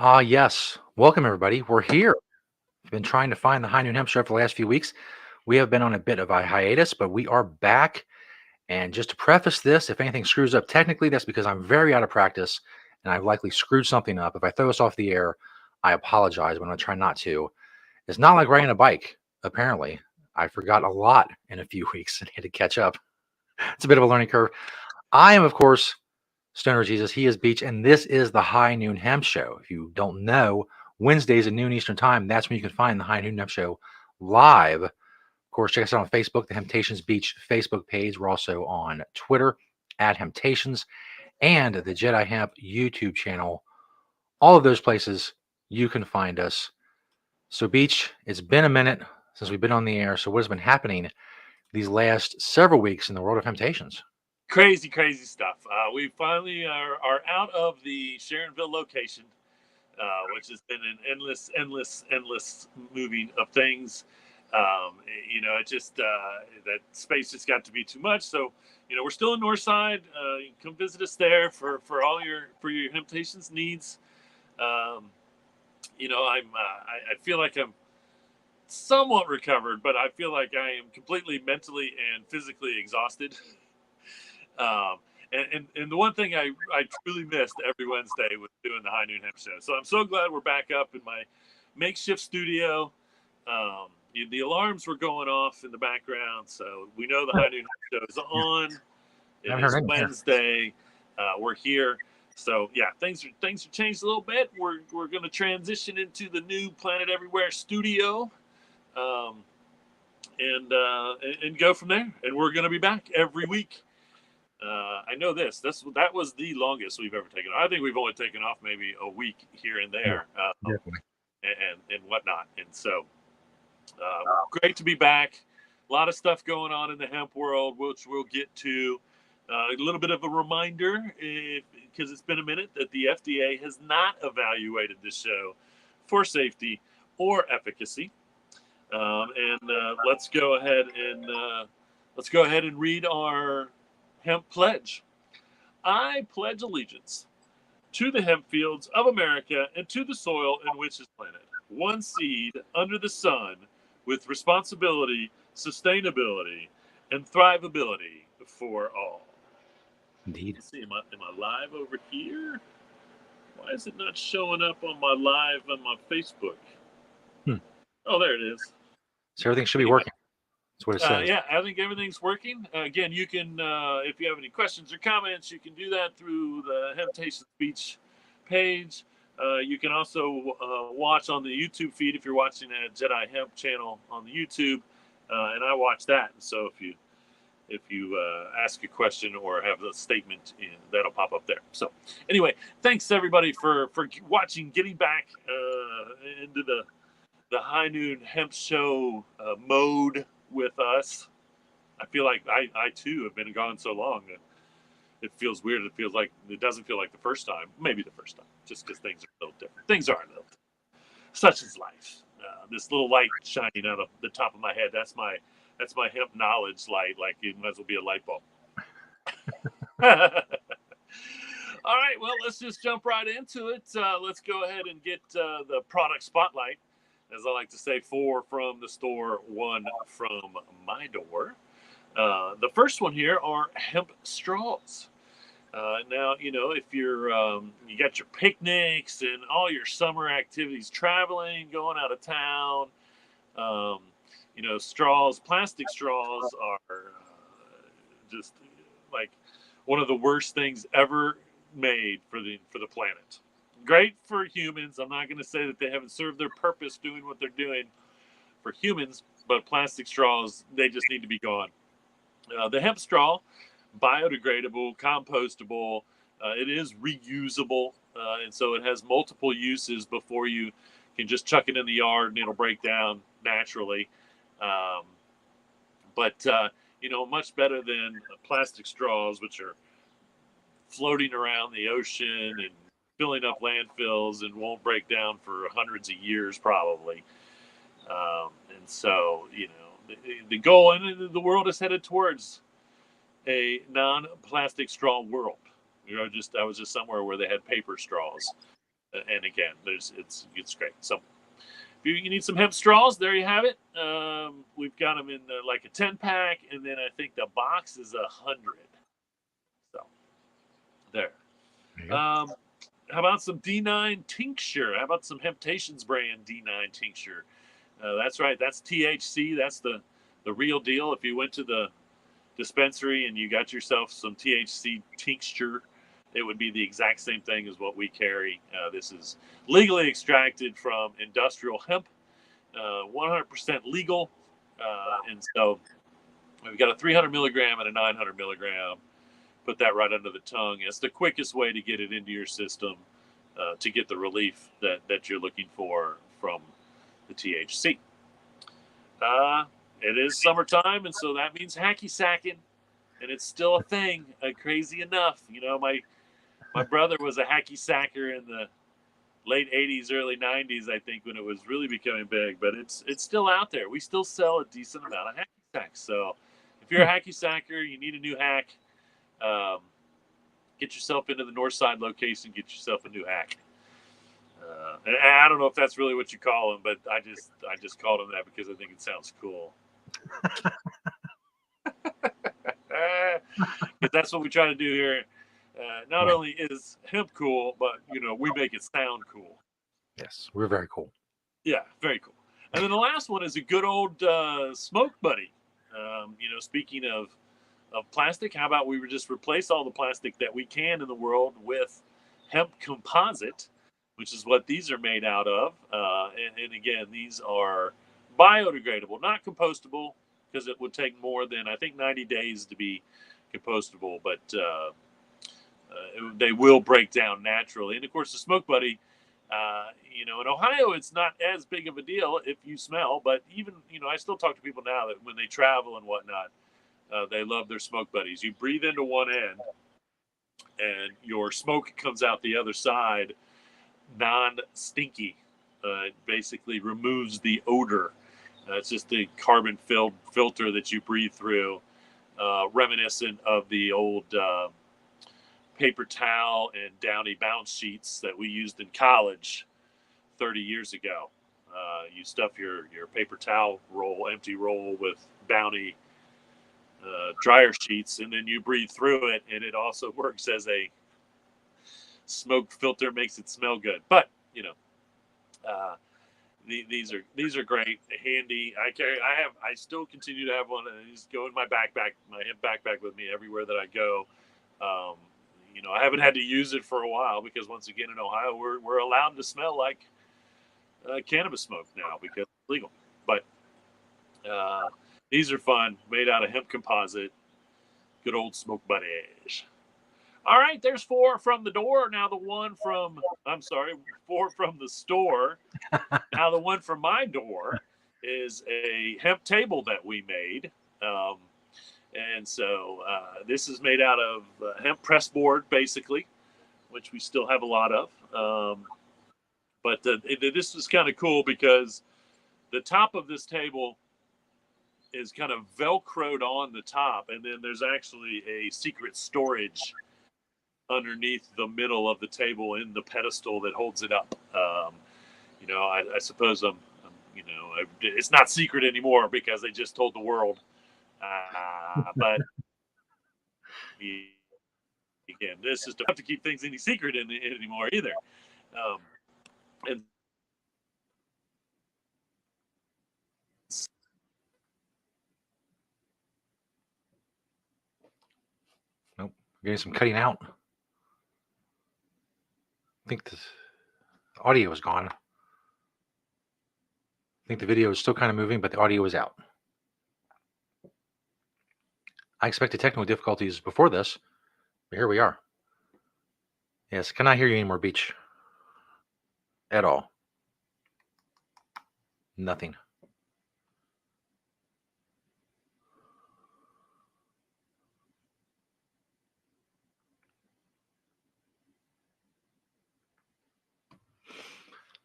Yes. Welcome, everybody. We're here. We've been trying to find the High Noon Hemp Show for the last few weeks. We have been on a bit of a hiatus, but we are back. And just to preface this, if anything screws up technically, that's because I'm very out of practice and I've likely screwed something up. If I throw us off the air, I apologize, but I'm going to try not to. It's not like riding a bike, apparently. I forgot a lot in a few weeks and had to catch up. It's a bit of a learning curve. I am, of course, Stoner Jesus. He is Beach, and this is the High Noon Hemp Show. If you don't know, Wednesdays at noon Eastern Time, that's when you can find the High Noon Hemp Show live. Of course, check us out on Facebook, the Temptations Beach Facebook page. We're also on Twitter at Temptations and the Jedi Hemp YouTube channel. All of those places you can find us. So, Beach, it's been a minute since we've been on the air. So, what has been happening these last several weeks in the world of Temptations? Crazy stuff. We finally are out of the Sharonville location, which has been an endless moving of things. It just that space just got to be too much. So, we're still in Northside. You can come visit us there for all your Temptations needs. Um, I feel like I'm somewhat recovered, but I feel like I am completely mentally and physically exhausted. Um, and the one thing I truly missed every Wednesday was doing the High Noon Hemp Show. So I'm so glad we're back up in my makeshift studio. The alarms were going off in the background, so we know the I High Noon Hemp Show is on. It haven't heard is anything here. Wednesday. We're here. So yeah, things are changed a little bit. We're going to transition into the new Planet Everywhere studio, um, and go from there. And we're going to be back every week. I know this. That was the longest we've ever taken. I think we've only taken off maybe a week here and Yeah, there, definitely. and whatnot. And so, great to be back. A lot of stuff going on in the hemp world, which we'll get to. A little bit of a reminder, because it's been a minute, that the FDA has not evaluated this show for safety or efficacy. And let's go ahead and read our hemp pledge. I pledge allegiance to the hemp fields of America and to the soil in which is planted. One seed under the sun with responsibility, sustainability, and thrivability for all. Indeed. Let's see, am I live over here? Why is it not showing up on my live on my Facebook? Hmm. Oh, there it is. So everything should be Anyway, working. That's what it says. yeah, I think everything's working. Again, you can, if you have any questions or comments, you can do that through the Hemptation Speech page. You can also watch on the YouTube feed if you're watching a Jedi Hemp channel on the YouTube, and I watch that. So if you ask a question or have a statement, that'll pop up there. So anyway, thanks everybody for watching, getting back into the High Noon Hemp Show mode with us. I feel like I too have been gone so long that it feels weird. It doesn't feel like the first time. Maybe the first time, just because things are a little different. Things are a little different. Such is life. This little light shining out of the top of my head. That's my hemp knowledge light. Like it might as well be a light bulb. All right, well, let's just jump right into it. Let's go ahead and get the product spotlight, as I like to say, 4 from the store, 1 from my door. The first one here are hemp straws. Now, if you got your picnics and all your summer activities, traveling, going out of town, um, straws, plastic straws are just like one of the worst things ever made for the planet. Great for humans. I'm not going to say that they haven't served their purpose doing what they're doing for humans, but plastic straws, they just need to be gone. The hemp straw, biodegradable, compostable. It is reusable, and so it has multiple uses before you can just chuck it in the yard and it'll break down naturally. Um, but much better than plastic straws, which are floating around the ocean and filling up landfills and won't break down for hundreds of years probably. And so, the goal and the world is headed towards a non-plastic straw world. I was just somewhere where they had paper straws, And again, it's great. So if you need some hemp straws, there you have it. We've got them in like a 10-pack, and then I think the box is 100. So there. There you go. How about some D9 tincture? How about some Hemptations brand D9 tincture? That's right. That's THC. That's the real deal. If you went to the dispensary and you got yourself some THC tincture, it would be the exact same thing as what we carry. This is legally extracted from industrial hemp, 100% legal. And so we've got a 300 milligram and a 900 milligram. Put that right under the tongue. It's the quickest way to get it into your system to get the relief that you're looking for from the THC. It is summertime, and so that means hacky sacking, and it's still a thing. Crazy enough, my brother was a hacky sacker in the late 80s, early 90s, I think, when it was really becoming big. But it's still out there. We still sell a decent amount of hacky sacks. So if you're a hacky sacker, you need a new hack. Get yourself into the north side location. Get yourself a new hack. And I don't know if that's really what you call them, but I just called them that because I think it sounds cool. Because that's what we try to do here. Not only is hemp cool, but we make it sound cool. Yes, we're very cool. Yeah, very cool. And then the last one is a good old smoke buddy. Speaking of plastic, how about we just replace all the plastic that we can in the world with hemp composite, which is what these are made out of. And again, these are biodegradable, not compostable, because it would take more than, I think, 90 days to be compostable, but they will break down naturally. And of course, the Smoke Buddy, in Ohio, it's not as big of a deal if you smell, but even, I still talk to people now that when they travel and whatnot, they love their Smoke Buddies. You breathe into one end, and your smoke comes out the other side non-stinky. It basically removes the odor. It's just a carbon-filled filter that you breathe through, reminiscent of the old paper towel and Downy bounce sheets that we used in college 30 years ago. You stuff your paper towel roll, empty roll, with Bounty dryer sheets, and then you breathe through it, and it also works as a smoke filter, makes it smell good. But these are great, handy. I still continue to have one, and these go in my backpack, my hemp backpack, with me everywhere that I go. I haven't had to use it for a while because, once again, in Ohio, we're allowed to smell like cannabis smoke now because it's legal. But these are fun, made out of hemp composite. Good old Smoke Buddies. All right, there's 4 from the door. Now the one from, 4 from the store. Now the one from my door is a hemp table that we made. And so this is made out of hemp press board, basically, which we still have a lot of. But this is kind of cool because the top of this table is kind of Velcroed on the top, and then there's actually a secret storage underneath the middle of the table in the pedestal that holds it up. I suppose it's not secret anymore because they just told the world. But again, this is to have to keep things any secret anymore either. And Nope, we're getting some cutting out. I think the audio is gone. I think the video is still kind of moving, but the audio is out. I expected technical difficulties before this, but here we are. Yes, cannot hear you anymore, Beach. At all. Nothing.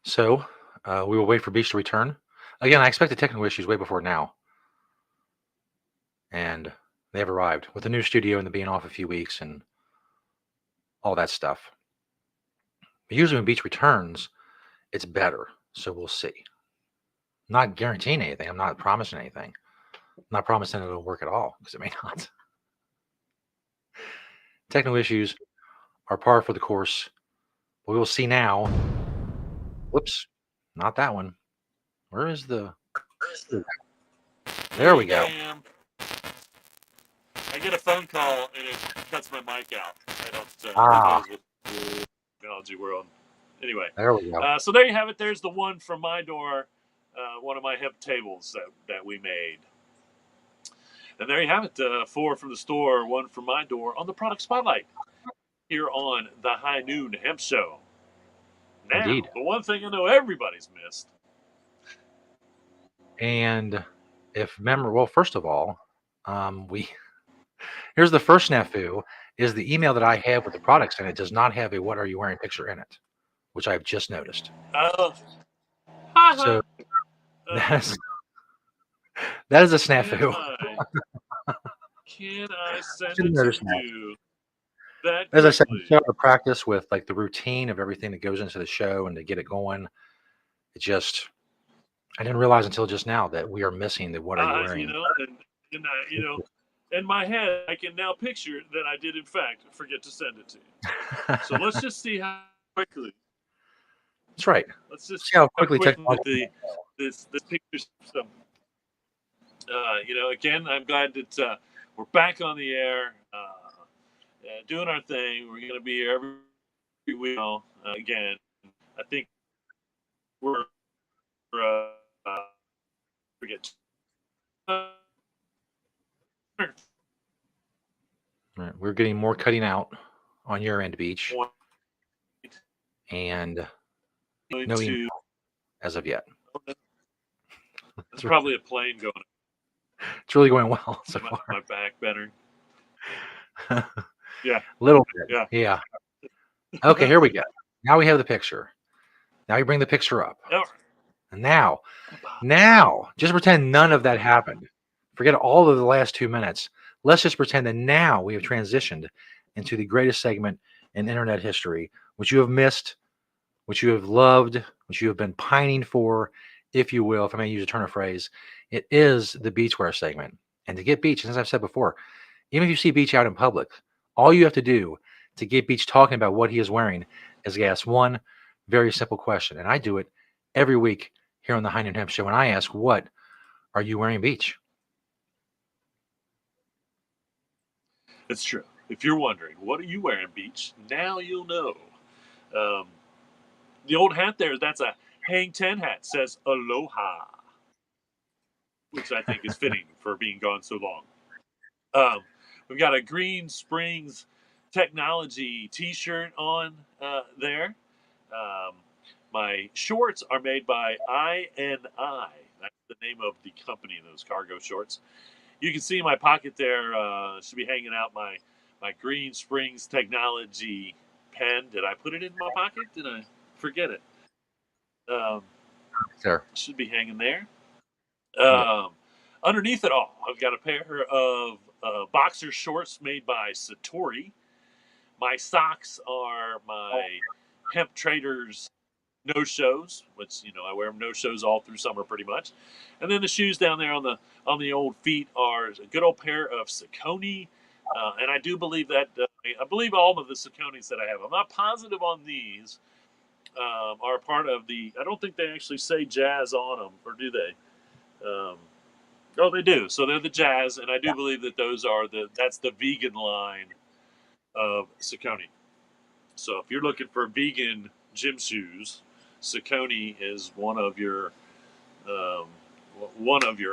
So we will wait for Beach to return. Again, I expected technical issues way before now. And they have arrived with the new studio and the being off a few weeks and all that stuff. But usually when Beach returns, it's better. So we'll see. Not guaranteeing anything. I'm not promising anything. I'm not promising it'll work at all because it may not. Technical issues are par for the course. We will see now. Whoops, not that one. Where is the? There we go. Damn. I get a phone call and it cuts my mic out. I don't. Ah, With the technology world. Anyway, there we go. so there you have it. There's the one from my door, one of my hemp tables that we made. And there you have it. 4 from the store, 1 from my door on the product spotlight here on the High Noon Hemp Show. Now, Indeed. the one thing I know everybody's missed. And if memory, well, first of all, we here's the first snafu is the email that I have with the products in it does not have a "What are you wearing" picture in it, which I've just noticed. So that's that is a snafu. Can I send Should've it noticed to that. you that As I said, we quickly? start to practice with like the routine of everything that goes into the show and to get it going. It just I didn't realize until just now that we are missing the "What are you wearing." In my head, I can now picture that I did in fact forget to send it to you. So let's just see how quickly. That's right. Let's just See how quickly technology this picture stuff. Again, I'm glad that we're back on the air, doing our thing. We're going to be here every week. Again, I think we're forget. Right. We're getting more cutting out on your end, Beach, and no email as of yet. It's probably a plane going. It's really going well so far. My back better. Yeah. A little bit. Yeah. Okay, here we go. Now we have the picture. Now you bring the picture up. And now, just pretend none of that happened. Forget all of the last 2 minutes. Let's just pretend that now we have transitioned into the greatest segment in internet history, which you have missed, which you have loved, which you have been pining for, if you will, if I may use a turn of phrase. It is the Beachwear segment. And to get Beach, as I've said before, even if you see Beach out in public, all you have to do to get Beach talking about what he is wearing is ask one very simple question. And I do it every week here on the High Noon Hemp Show. And I ask, what are you wearing, Beach? It's true. If you're wondering, what are you wearing, Beach? Now you'll know. The old hat there, that's a Hang 10 hat, says Aloha, which I think is fitting for being gone so long. We've got a Green Springs Technology t-shirt on there. My shorts are made by INI. That's the name of the company, those cargo shorts. You can see in my pocket there, should be hanging out my Green Springs Technology pen. Did I put it in my pocket? Did I forget it? There. Should be hanging there. Underneath it all, I've got a pair of boxer shorts made by Satori. My socks are my Hemp Traders no-shows, which I wear them no-shows all through summer pretty much. And then the shoes down there on the old feet are a good old pair of Saucony. And I do believe that I believe all of the Sauconys that I have. I'm not positive on these are part of the. I don't think they actually say Jazz on them, or do they? Oh, they do. So they're the Jazz, and I do believe that that's the vegan line of Saucony. So if you're looking for vegan gym shoes, Saucony is one of your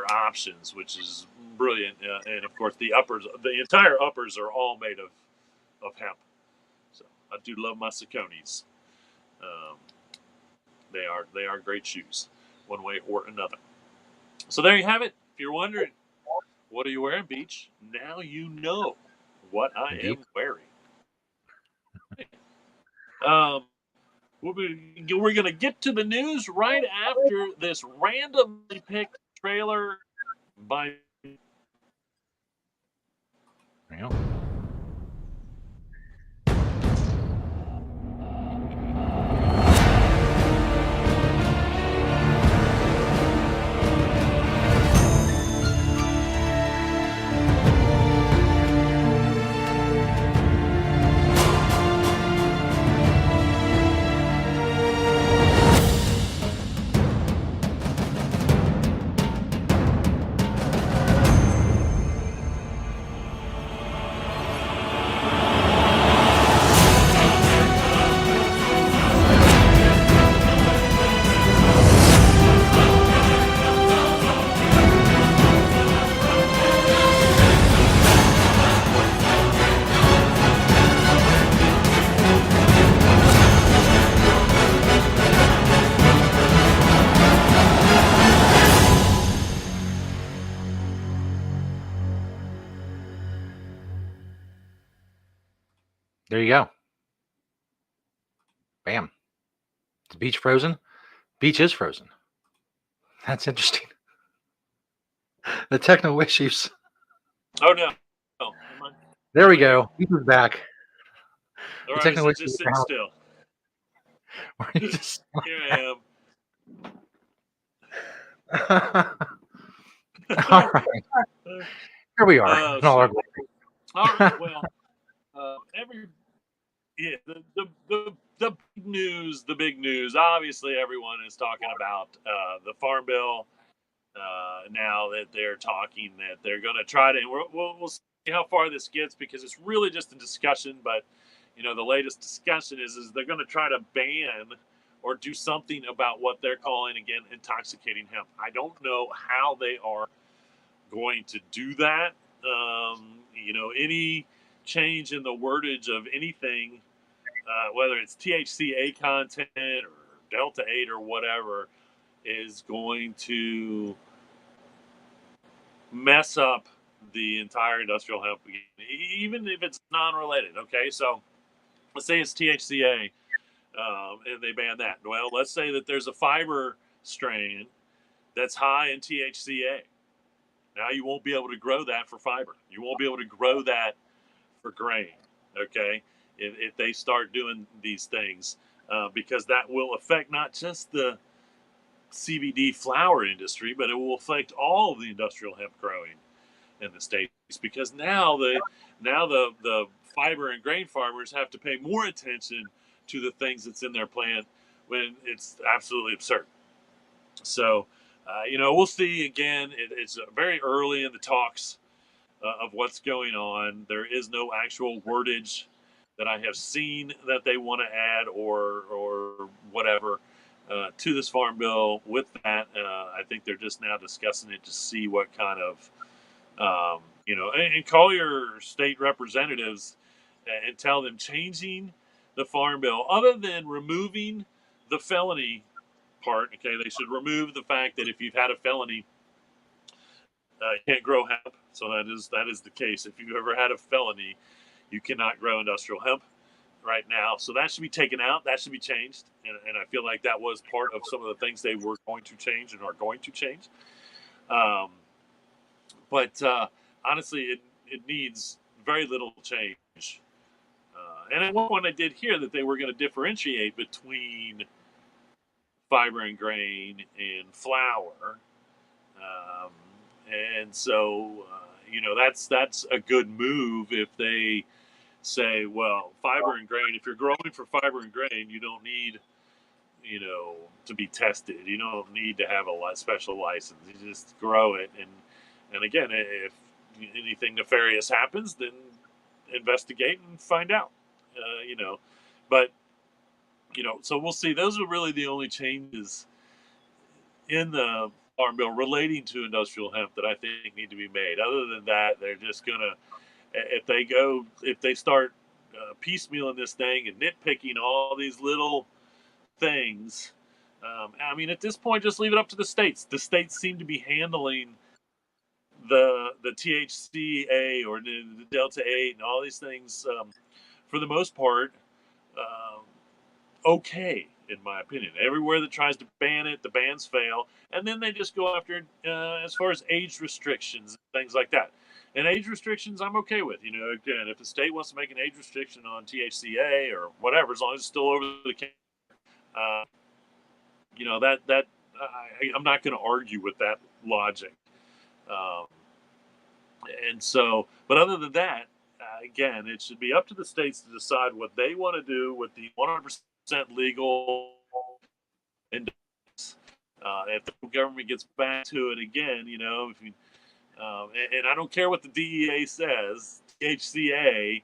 options, which is brilliant. And of course, the entire uppers are all made of hemp. So I do love my Sauconys. They are great shoes, one way or another. So there you have it. If you're wondering, what are you wearing, Beach? Now you know what I am wearing. We're going to get to the news right after this randomly picked trailer by. There you go. Bam. The beach frozen. Beach is frozen. That's interesting. The technical issues. Oh no, no, There am we I here? go. He's back. Or The is technical it issues just with sitting still? where he just Here I all am. right. Here we are Oh in all our shoot! glory. All right, well, every yeah, the big news. Obviously, everyone is talking about the farm bill. Now that they're talking that they're going to try to, and we'll see how far this gets because it's really just a discussion. But the latest discussion is they're going to try to ban or do something about what they're calling again intoxicating hemp. I don't know how they are going to do that. Any change in the wordage of anything, whether it's THCA content or Delta 8 or whatever, is going to mess up the entire industrial hemp, even if it's non-related. Okay, so let's say it's THCA, and they ban that. Well, let's say that there's a fiber strain that's high in THCA. Now you won't be able to grow that for fiber. You won't be able to grow that for grain. Okay, if they start doing these things, because that will affect not just the CBD flower industry, but it will affect all of the industrial hemp growing in the states because now the fiber and grain farmers have to pay more attention to the things that's in their plant when it's absolutely absurd. So, we'll see again. It's very early in the talks of what's going on. There is no actual wordage that I have seen that they want to add or whatever to this farm bill. With that, I think they're just now discussing it to see what kind of and call your state representatives and tell them changing the farm bill, other than removing the felony part. Okay, they should remove the fact that if you've had a felony, you can't grow hemp. So that is the case. If you've ever had a felony, you cannot grow industrial hemp right now. So that should be taken out. That should be changed. And I feel like that was part of some of the things they were going to change and are going to change. Um, but honestly, it needs very little change. And at one point, I did hear that they were going to differentiate between fiber and grain and flour, um, and so that's a good move if they say, well, fiber and grain. If you're growing for fiber and grain, you don't need to be tested. You don't need to have a special license. You just grow it, and again, if anything nefarious happens, then investigate and find out. But so we'll see. Those are really the only changes in the farm bill relating to industrial hemp that I think need to be made. Other than that, they're just gonna if they start piecemealing this thing and nitpicking all these little things. I mean, at this point, just leave it up to the states. The states seem to be handling the THCA or the Delta 8 and all these things for the most part um, okay, in my opinion. Everywhere that tries to ban it, the bans fail, and then they just go after as far as age restrictions and things like that. And age restrictions, I'm okay with. Again, if the state wants to make an age restriction on THCA or whatever, as long as it's still over the counter, uh, I'm not going to argue with that logic. Um, and so, but other than that, again, it should be up to the states to decide what they want to do with the 100% legal. And if the government gets back to it again, if you, and I don't care what the DEA says, THCA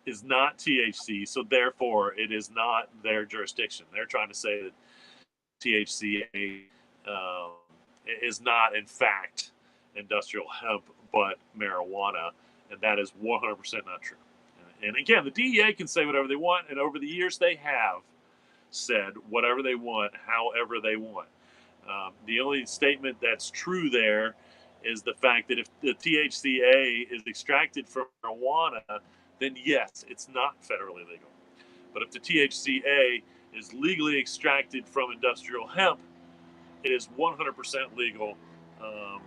is not THC, so therefore it is not their jurisdiction. They're trying to say that THCA um, is not, in fact, industrial hemp, but marijuana, and that is 100% not true. And again, the DEA can say whatever they want, and over the years they have said whatever they want, however they want. The only statement that's true there is the fact that if the THCA is extracted from marijuana, then yes, it's not federally legal. But if the THCA is legally extracted from industrial hemp, it is 100% legal um,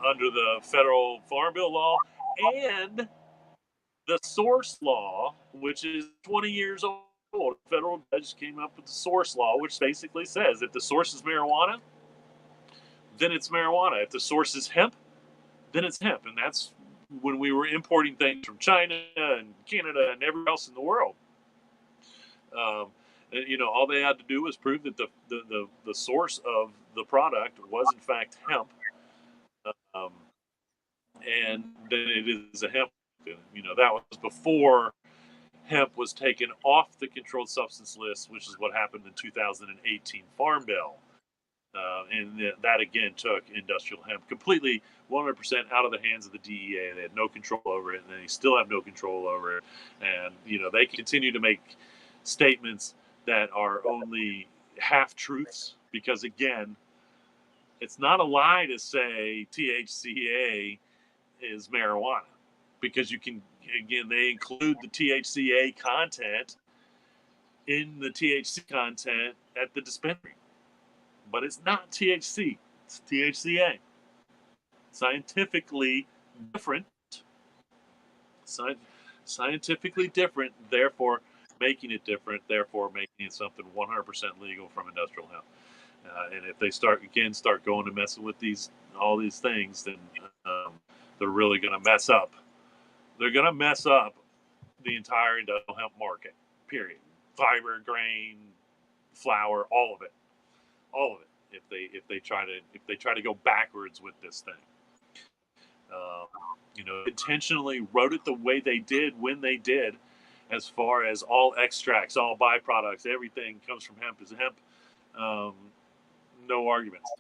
under the federal farm bill law and the source law, which is 20 years old. A federal judge came up with the source law, which basically says if the source is marijuana, then it's marijuana. If the source is hemp, then it's hemp. And that's when we were importing things from China and Canada and everywhere else in the world. Um, all they had to do was prove that the source of the product was in fact hemp, um, and then it is a hemp. That was before hemp was taken off the controlled substance list, which is what happened in 2018 Farm Bill. And that again took industrial hemp completely 100% out of the hands of the DEA. They had no control over it, and they still have no control over it. And they continue to make statements that are only half truths because, again, it's not a lie to say THCA is marijuana because they include the THCA content in the THC content at the dispensary. But it's not THC, it's THCA. Scientifically different. Scientifically different, therefore making it different, therefore making it something 100% legal from industrial hemp. And if they start going to messing with all these things, then they're really going to mess up. They're going to mess up the entire industrial hemp market. Period. Fiber, grain, flour, all of it. If they try to go backwards with this thing. Intentionally wrote it the way they did when they did, as far as all extracts, all byproducts, everything comes from hemp is hemp. No arguments.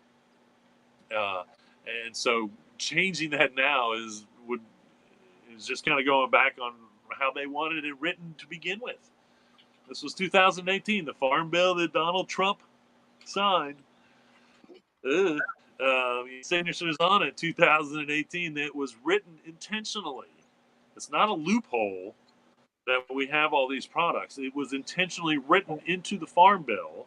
And so changing that now is just kind of going back on how they wanted it written to begin with. This was 2018, the Farm Bill that Donald Trump signed. Signatures on it 2018 that was written intentionally. It's not a loophole that we have all these products. It was intentionally written into the Farm Bill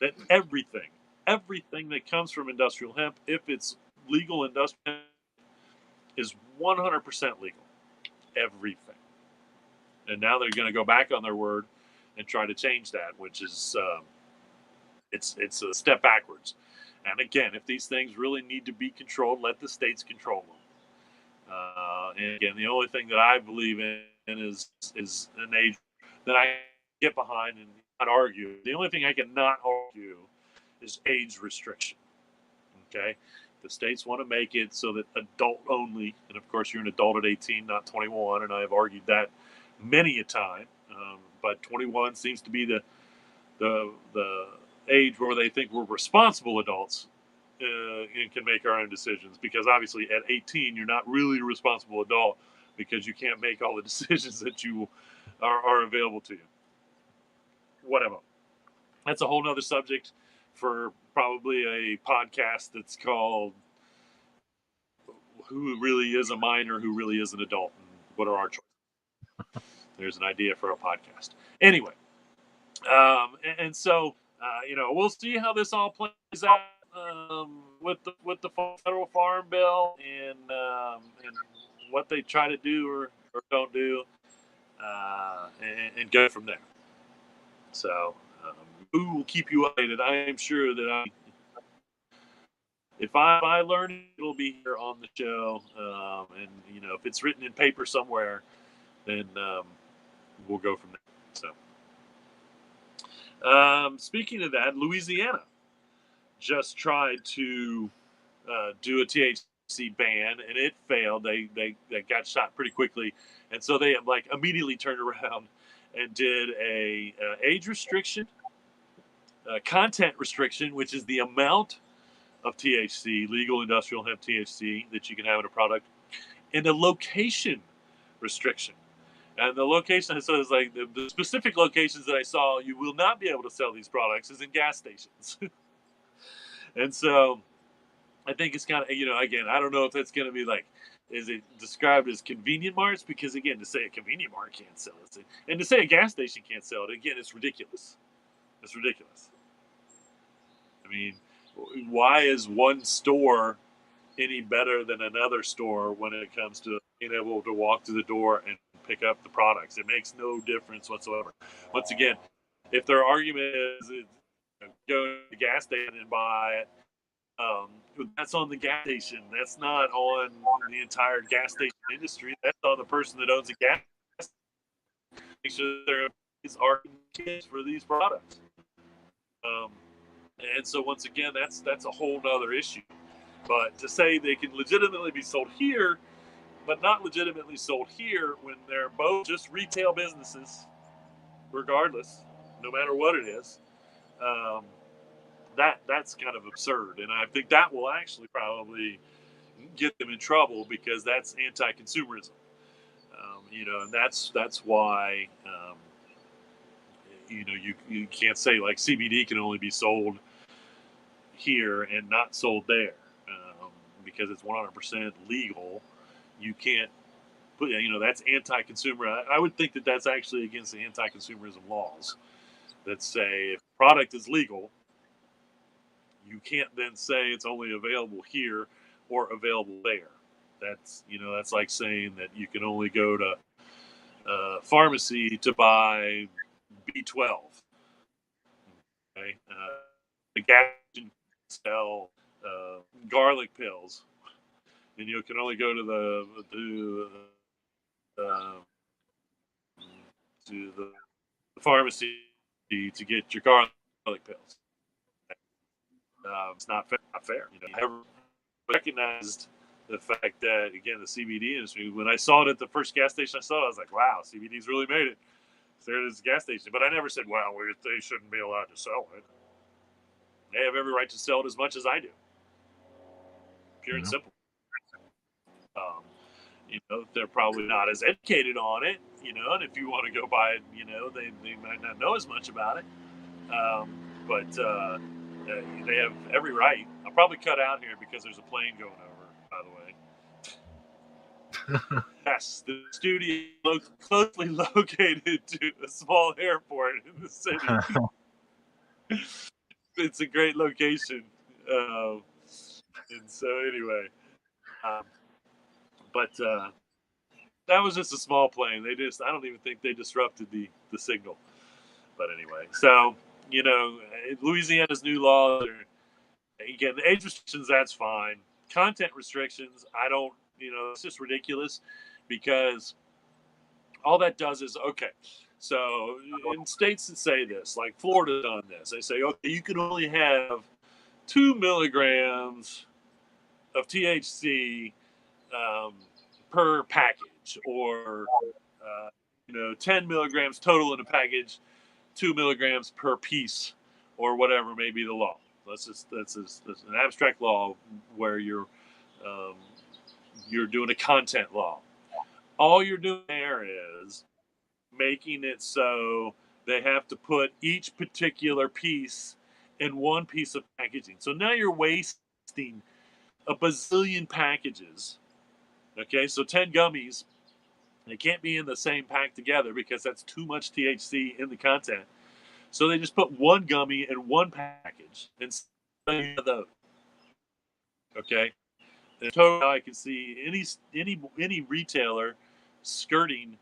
that everything that comes from industrial hemp, if it's legal industrial, is 100% legal. Everything. And now they're going to go back on their word and try to change that, which is it's a step backwards. And again, if these things really need to be controlled, let the states control them. And again, the only thing that I believe in is an age that I get behind and not argue. The only thing I cannot argue is age restriction. Okay, the states want to make it so that adult only, and of course you're an adult at 18, not 21, and I have argued that many a time. But 21 seems to be the age where they think we're responsible adults and can make our own decisions. Because obviously at 18, you're not really a responsible adult because you can't make all the decisions that you are available to you. Whatever. That's a whole nother subject for probably a podcast that's called "Who Really Is a Minor, Who Really Is an Adult, and What Are Our Choices?" There's an idea for a podcast. Anyway, and so we'll see how this all plays out with the federal farm bill and what they try to do or don't do, and go from there. So we will keep you updated. I am sure that if I learn it, it'll be here on the show. And if it's written in paper somewhere, then we'll go from there. So, speaking of that, Louisiana just tried to do a THC ban, and it failed. They got shot pretty quickly, and so they immediately turned around and did a age restriction, content restriction, which is the amount of THC, legal industrial hemp THC, that you can have in a product, and a location restriction. And the location, so it's like the specific locations that I saw, you will not be able to sell these products is in gas stations. And so I think it's kind of, again, I don't know if that's going to be like is it described as convenient marts? Because again, to say a convenient mart can't sell it, and to say a gas station can't sell it, again, it's ridiculous. It's ridiculous. I mean, why is one store any better than another store when it comes to being able to walk through the door and pick up the products? It makes no difference whatsoever. Once again, if their argument is go to the gas station and buy it, um, that's on the gas station. That's not on the entire gas station industry. That's on the person that owns a gas station. Make sure their employees are kids for these products. Um, and so once again, that's a whole nother issue. But to say they can legitimately be sold here, but not legitimately sold here when they're both just retail businesses, regardless, no matter what it is, um, that's kind of absurd. And I think that will actually probably get them in trouble because that's anti-consumerism. And that's why you can't say like CBD can only be sold here and not sold there because it's 100% legal. You can't put that's anti-consumer. I would think that that's actually against the anti-consumerism laws that say if product is legal, you can't then say it's only available here or available there. That's like saying that you can only go to pharmacy to buy B12. Okay, the gas station sell garlic pills, and you can only go to uh, the pharmacy to get your garlic pills. It's not fair. I recognized the fact that again the CBD industry. When I saw it at the first gas station I saw, I was like, "Wow, CBD's really made it." There it is, gas station. But I never said, "Well, they shouldn't be allowed to sell it." They have every right to sell it as much as I do, pure and Yeah. simple. Um, they're probably not as educated on it. And if you want to go buy it, they might not know as much about it. But they have every right. I'll probably cut out here because there's a plane going over. By the way, yes, the studio is closely located to a small airport in the city. It's a great location. Um, and so anyway, um, but that was just a small plane. I don't even think they disrupted the signal. But anyway, so Louisiana's new law. Again, the age restrictions, that's fine. Content restrictions, I don't. It's just ridiculous because all that does is okay. So in states that say this, like Florida's done this, they say okay, you can only have 2 milligrams of THC um, per package, or 10 milligrams total in a package, 2 milligrams per piece, or whatever may be the law. That's an abstract law where um, you're doing a content law. All you're doing there is making it so they have to put each particular piece in one piece of packaging. So now you're wasting a bazillion packages. Okay, so 10 gummies, they can't be in the same pack together because that's too much THC in the content. So they just put one gummy in one package and sell those. Okay, and totally I can see any retailer skirting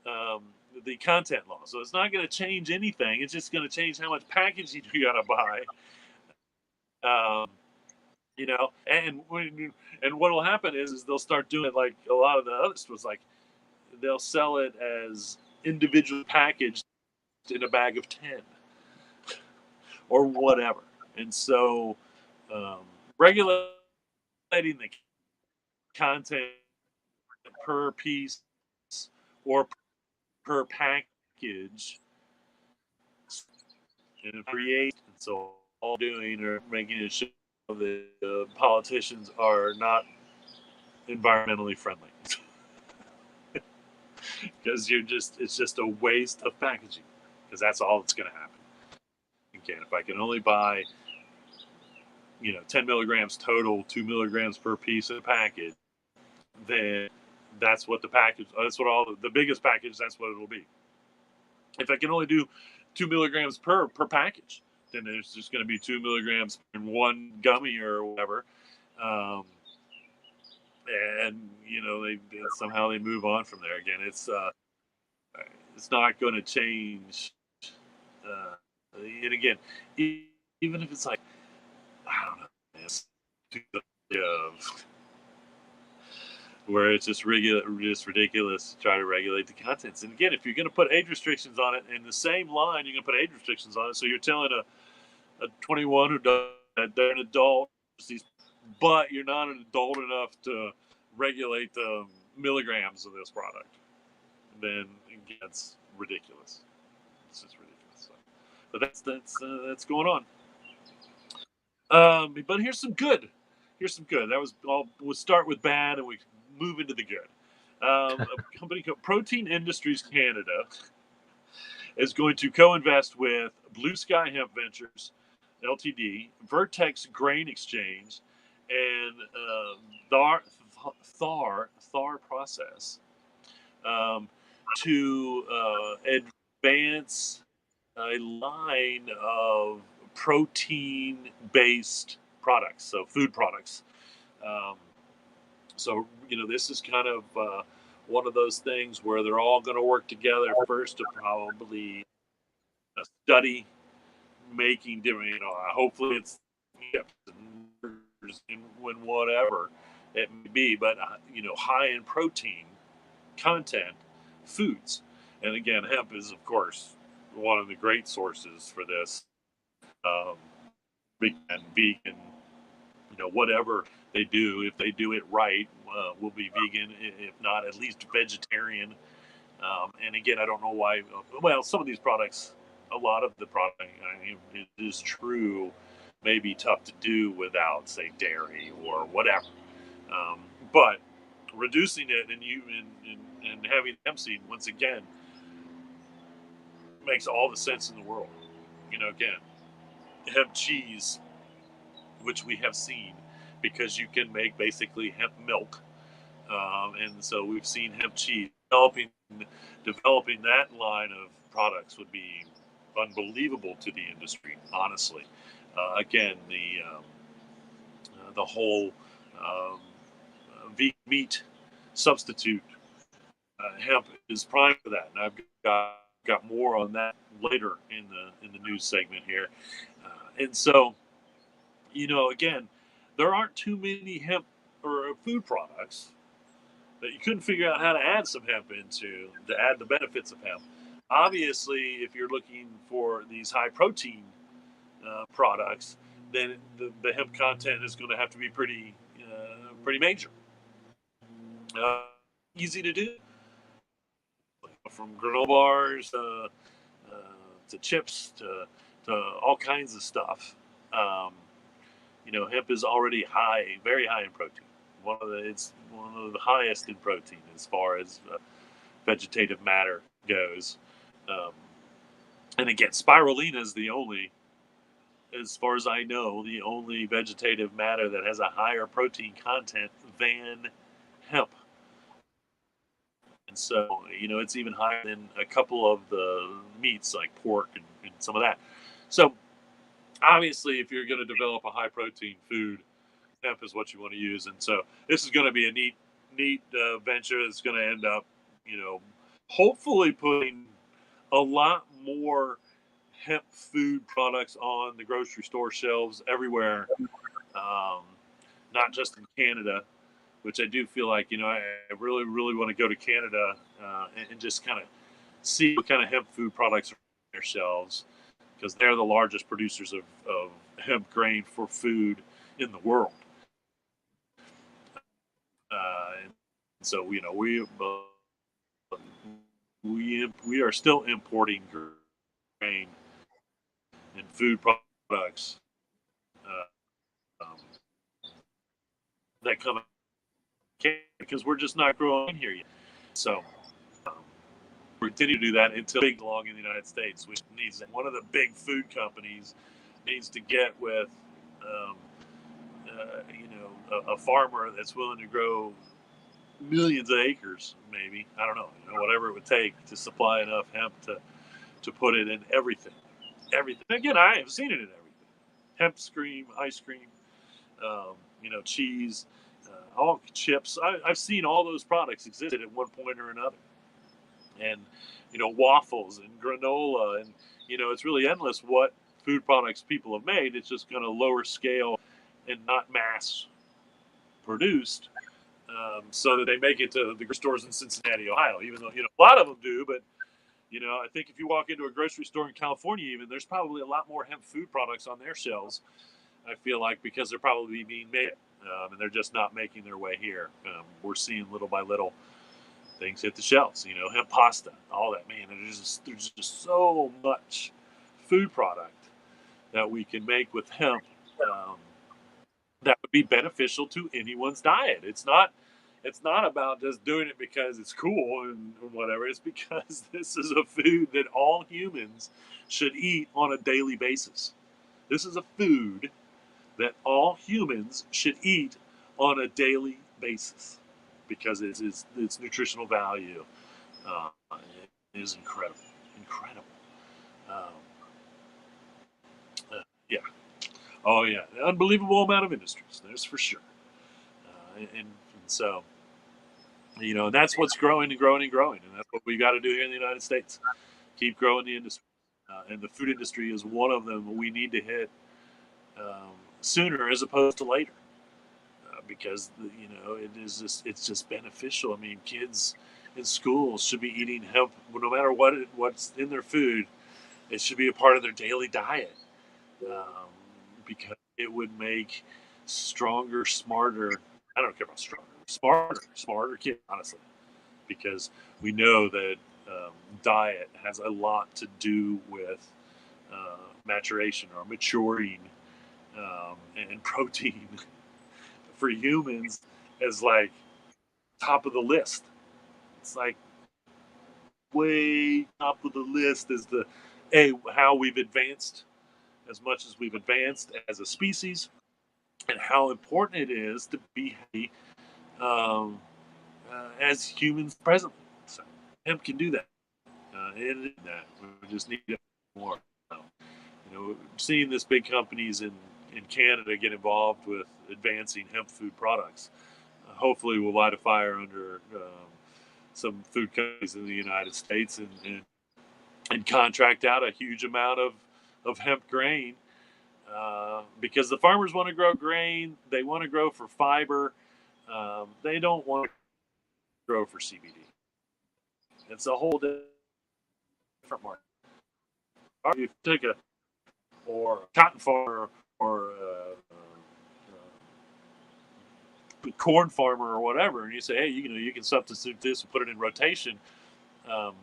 um, the content law. So it's not going to change anything. It's just going to change how much packaging you got to buy. Um, and what will happen is they'll start doing it like a lot of the other stores. Like they'll sell it as individually packaged in a bag of 10 or whatever. And so um, regulating the content per piece or per package and create. And so all doing or making it show that politicians are not environmentally friendly because it's just a waste of packaging because that's all that's going to happen. Again, if I can only buy 10 milligrams total, 2 milligrams per piece of the package, then that's what the package. That's what all the biggest package. That's what it'll be. If I can only do 2 milligrams per package, then there's just going to be 2 milligrams in one gummy or whatever. Um, and somehow they move on from there. Again, it's not going to change. Uh, and again, even if it's like, I don't know, it's where it's just just ridiculous to try to regulate the contents. And again, if you're going to put age restrictions on it in the same line, you're going to put age restrictions on it. So you're telling a 21 who does that they're an adult, but you're not an adult enough to regulate the milligrams of this product. Then again, it's ridiculous. It's just ridiculous. So, but that's going on. But here's some good. Here's some good. That was all. We'll start with bad, and we move into the good. A company called Protein Industries Canada is going to co-invest with Blue Sky Hemp Ventures Ltd, Vertex Grain Exchange, and Thar Process um, to advance a line of protein-based products, so food products. Um, so this is kind of one of those things where they're all going to work together first to probably study making different. Hopefully it's when whatever it may be, but high in protein content foods. And again, hemp is of course one of the great sources for this. Um, and vegan, whatever they do, if they do it right, will be vegan. If not, at least vegetarian. And again, I don't know why. Well, some of these products, a lot of the product, it is true, may be tough to do without, say, dairy or whatever. But reducing it and having hemp seed once again makes all the sense in the world. Again, hemp cheese, which we have seen, because you can make basically hemp milk, and so we've seen hemp cheese. Developing that line of products would be unbelievable to the industry. Honestly, again, the whole um, vegan meat substitute hemp is prime for that, and I've got more on that later in the news segment here. And so, again, there aren't too many hemp or food products that you couldn't figure out how to add some hemp into to add the benefits of hemp. Obviously, if you're looking for these high protein products, then the hemp content is going to have to be pretty major. Uh, Easy to do, from granola bars to chips to all kinds of stuff. Um, hemp is already very high in protein. It's one of the highest in protein as far as vegetative matter goes. Um, and again, spirulina is the only, as far as I know, the only vegetative matter that has a higher protein content than hemp. And so, it's even higher than a couple of the meats like pork and some of that. So, obviously, if you're going to develop a high protein food, hemp is what you want to use. And so, this is going to be a neat venture that's going to end up, hopefully putting a lot more hemp food products on the grocery store shelves everywhere, um, not just in Canada, which I do feel like, I really, really want to go to Canada and just kind of see what kind of hemp food products are on their shelves, because they're the largest producers of hemp grain for food in the world. And so, we are still importing grain and food products um, that come because we're just not growing here yet. So um, we continue to do that until big along in the United States, which needs one of the big food companies needs to get with, a farmer that's willing to grow millions of acres, maybe. I don't know, whatever it would take to supply enough hemp to put it in everything. Everything. Again, I have seen it in everything. Hemp cream, ice cream, cheese, all chips. I've seen all those products existed at one point or another. And, waffles and granola. And, it's really endless what food products people have made. It's just going to lower scale and not mass produced, so that they make it to the stores in Cincinnati, Ohio. Even though a lot of them do, but I think if you walk into a grocery store in California, even there's probably a lot more hemp food products on their shelves. I feel like because they're probably being made, and they're just not making their way here. We're seeing little by little things hit the shelves. Hemp pasta, all that. Man, there's just so much food product that we can make with hemp. Um, that would be beneficial to anyone's diet. It's not about just doing it because it's cool and whatever. It's because this is a food that all humans should eat on a daily basis. This is a food that all humans should eat on a daily basis because its nutritional value uh, is incredible, incredible. Um, yeah. Oh yeah, unbelievable amount of industries. There's for sure. And so that's what's growing and growing and growing, and that's what we got to do here in the United States. Keep growing the industry, and the food industry is one of them. We need to hit sooner as opposed to later, because it's just beneficial. I mean, kids in schools should be eating hemp, no matter what's in their food. It should be a part of their daily diet, um, because it would make stronger, smarter. I don't care about stronger, smarter kids, honestly, because we know that diet has a lot to do with maturation or maturing, and protein for humans is like top of the list. It's like way top of the list is how we've advanced as much as we've advanced as a species, and how important it is to be healthy, as humans presently. So hemp can do that, and that we just need more. Seeing this big companies in Canada get involved with advancing hemp food products, hopefully will light a fire under some food companies in the United States, and contract out a huge amount of hemp grain, because the farmers want to grow grain. They want to grow for fiber. They don't want to grow for CBD. It's a whole different market. If you take a cotton farmer or corn farmer or whatever, and you say, hey, you can substitute this and put it in rotation. Um,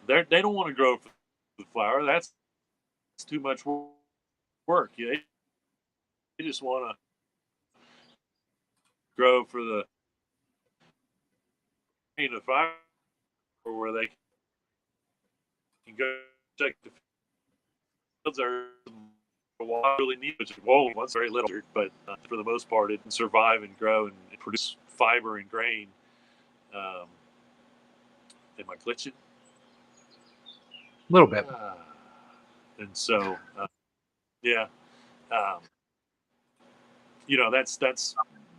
they don't want to grow for the flour. That's too much work. They just want to grow for the grain of fiber, where they can go check the fields are really neat, which won't once very little, but for the most part, it can survive and grow and produce fiber and grain. Um, am I glitching? A little bit. And so, yeah, um,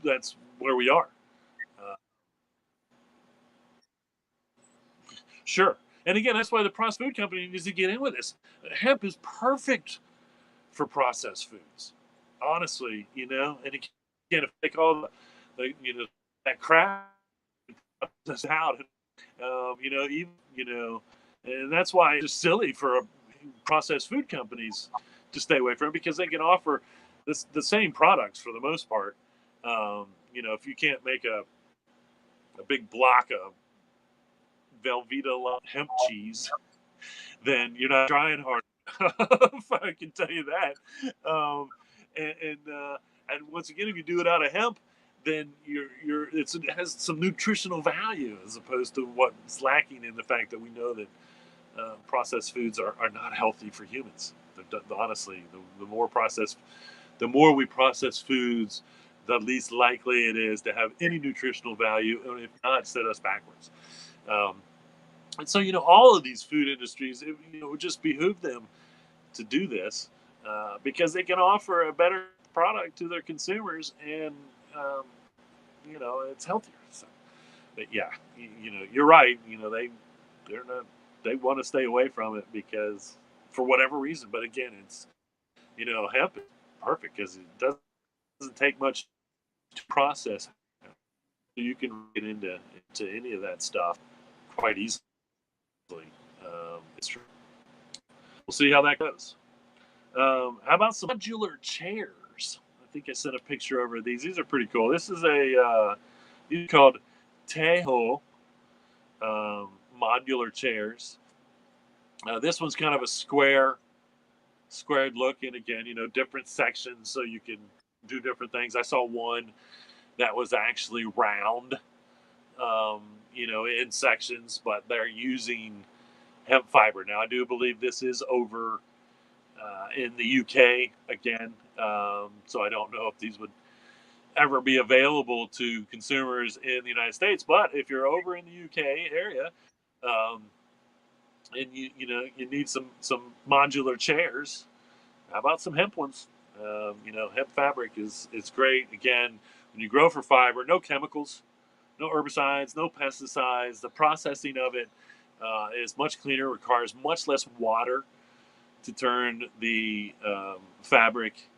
that's where we are. Uh, sure. And again, that's why the processed food company needs to get in with this. Hemp is perfect for processed foods, honestly. And again, if take all that crap process out, even and that's why it's just silly for processed food companies to stay away from it, because they can offer the same products for the most part. If you can't make a big block of Velveeta hemp cheese, then you're not trying hard. I can tell you that. And once again, if you do it out of hemp, then it has some nutritional value, as opposed to what's lacking in the fact that we know that processed foods are not healthy for humans. Honestly, the more we process foods, the least likely it is to have any nutritional value, and if not, set us backwards. Um, and so, all of these food industries, it would just behoove them to do this because they can offer a better product to their consumers, and um, it's healthier. So, but yeah, you're right. They're not they want to stay away from it because for whatever reason. But again, it's hemp is perfect because it doesn't take much to process. You can get into any of that stuff quite easily. It's true. We'll see how that goes. How about some modular chairs? I think I sent a picture over of these. These are pretty cool. This is these are called Tejo modular chairs. This one's kind of a squared look, and again, different sections so you can do different things. I saw one that was actually round, in sections, but they're using hemp fiber. Now, I do believe this is over in the UK again, so I don't know if these would ever be available to consumers in the United States. But if you're over in the UK area, um, and you need some modular chairs, how about some hemp ones? Hemp fabric is great. Again, when you grow for fiber, no chemicals, no herbicides, no pesticides. The processing of it is much cleaner, requires much less water to turn the fabric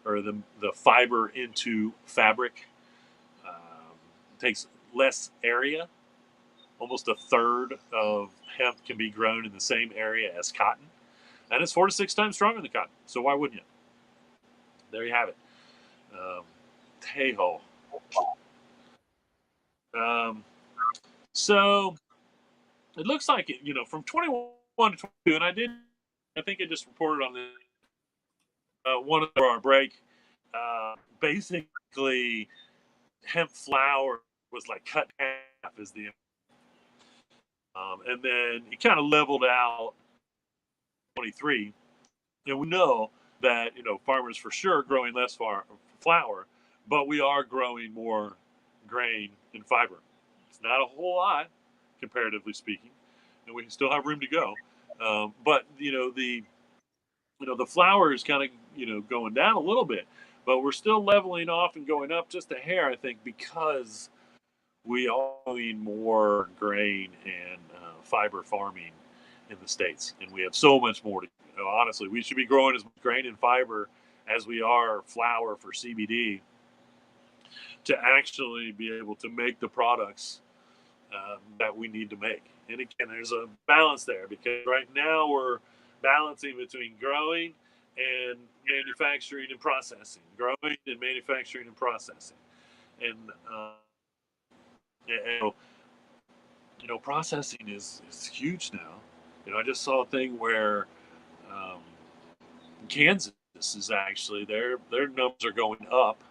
or the fiber into fabric. Takes less area. Almost a third of hemp can be grown in the same area as cotton, and it's 4 to 6 times stronger than cotton. So why wouldn't you? There you have it. Um, Tejo. Um, so it looks like from 21 to 22, and I think I just reported on this one of our break. Basically, hemp flour was like cut in half as and then it kind of leveled out 23. And we know that farmers for sure growing less flour, but we are growing more grain and fiber. It's not a whole lot, comparatively speaking, and we still have room to go. But the flour is kind of going down a little bit, but we're still leveling off and going up just a hair, I think, because we are doing more grain and fiber farming in the states, and we have so much more to. Honestly, we should be growing as much grain and fiber as we are flour for CBD to actually be able to make the products that we need to make. And again, there's a balance there because right now we're balancing between growing and manufacturing and processing, growing and manufacturing and processing, and and processing is huge now. I just saw a thing where um, Kansas is actually their numbers are going up.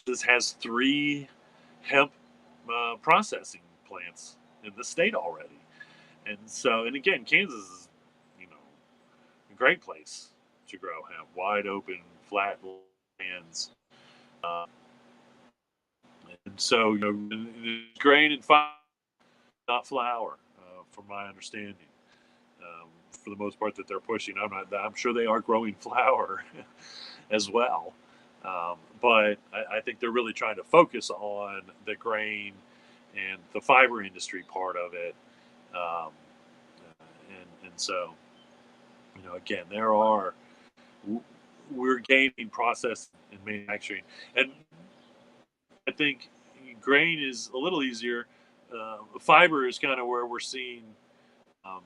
This has 3 hemp processing plants in the state already, and again, Kansas is a great place to grow hemp, wide open, flat lands, uh, and so grain and fiber, not flour, from my understanding. For the most part, that they're pushing. I'm sure they are growing flour as well, but I think they're really trying to focus on the grain and the fiber industry part of it. Um, and so again, we're gaining process and manufacturing, and I think grain is a little easier. Fiber is kind of where we're seeing, um,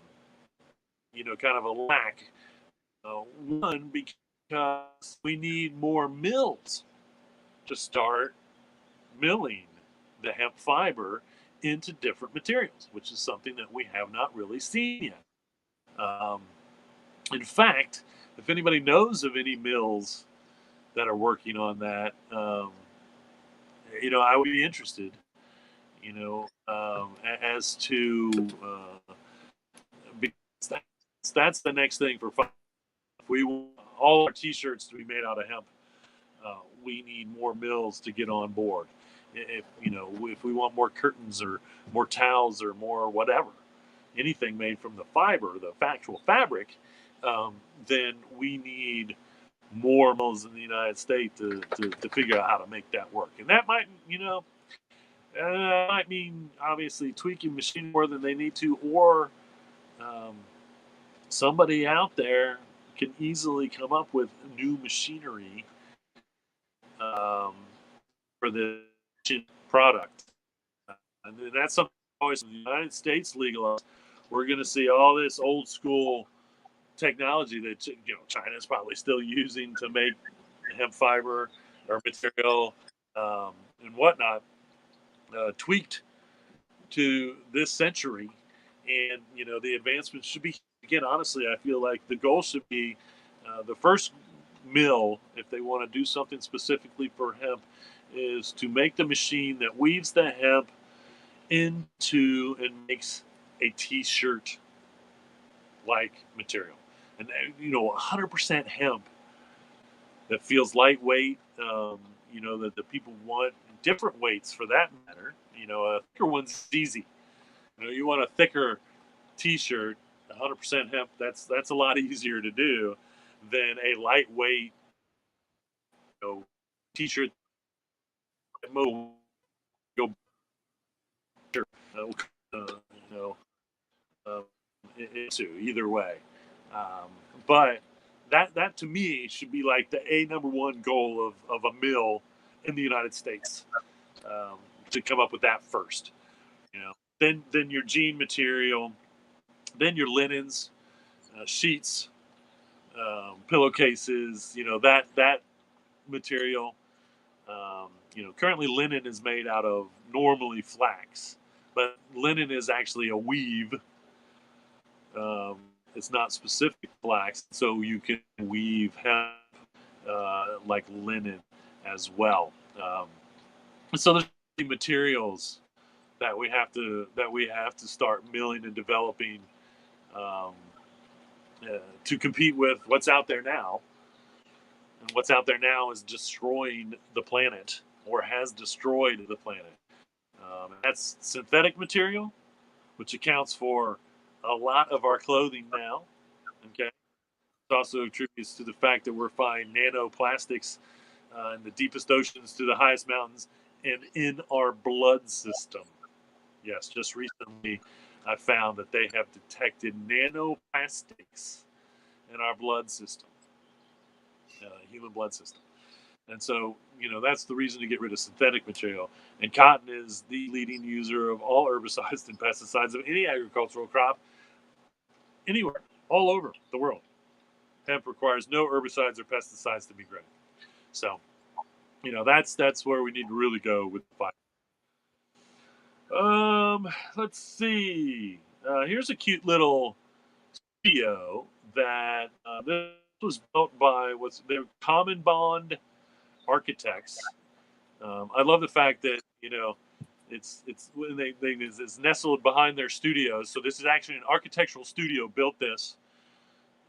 kind of a lack. One, because we need more mills to start milling the hemp fiber into different materials, which is something that we have not really seen yet. Um, in fact, if anybody knows of any mills that are working on that, I would be interested, as to because that's the next thing for. If we want all our T-shirts to be made out of hemp, we need more mills to get on board. If we want more curtains or more towels or more whatever, anything made from the fiber, the actual fabric, um, then we need more mills in the United States to figure out how to make that work. And that might mean obviously tweaking machine more than they need to, or um, somebody out there can easily come up with new machinery um, for the product. And that's something always in the United States legalized. We're going to see all this old school technology that China is probably still using to make hemp fiber or material um, and whatnot tweaked to this century. And the advancements should be, again, honestly, I feel like the goal should be the first mill, if they want to do something specifically for hemp, is to make the machine that weaves the hemp into and makes a t-shirt like material. And 100% hemp that feels lightweight, that the people want different weights for that matter. A thicker one's easy. You want a thicker t-shirt, 100% hemp, that's a lot easier to do than a lightweight t-shirt that will go uh, you know uh, into either way. Um, but that to me should be like the number one goal of a mill in the United States, to come up with that first. You know, then your jean material, then your linens, sheets, pillowcases. That material. Currently linen is made out of normally flax, but linen is actually a weave. Um, it's not specific flax, so you can weave hemp like linen as well. So there's materials that we have to start milling and developing um, to compete with what's out there now. And what's out there now is destroying the planet, or has destroyed the planet. That's synthetic material, which accounts for a lot of our clothing now. Okay, it also attributes to the fact that we're finding nanoplastics in the deepest oceans to the highest mountains and in our blood system. Yes, just recently I found that they have detected nanoplastics in our blood system, human blood system. And so, that's the reason to get rid of synthetic material. And cotton is the leading user of all herbicides and pesticides of any agricultural crop anywhere, all over the world. Hemp requires no herbicides or pesticides to be grown. So, that's where we need to really go with the fight. Let's see. Here's a cute little video that this was built by what's their Common Bond architects. I love the fact that it's when it's nestled behind their studios. So this is actually an architectural studio built this,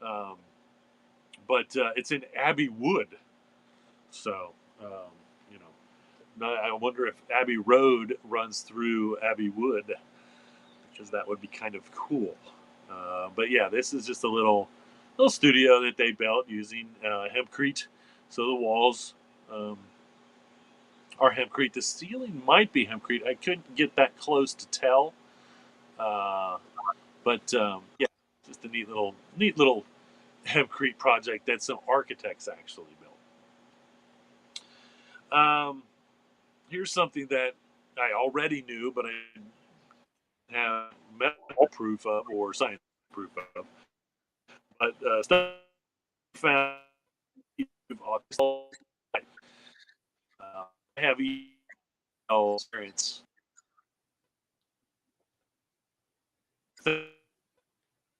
um, but it's in Abbey Wood. So um, you I wonder if Abbey Road runs through Abbey Wood, because that would be kind of cool. But yeah, this is just a little studio that they built using hempcrete. So the walls um, are hempcrete. The ceiling might be hempcrete. I couldn't get that close to tell, uh, but yeah, just a neat little hempcrete project that some architects actually built. Here's something that I already knew, but I didn't have medical proof of or scientific proof of. But stuff found autism. I have experience.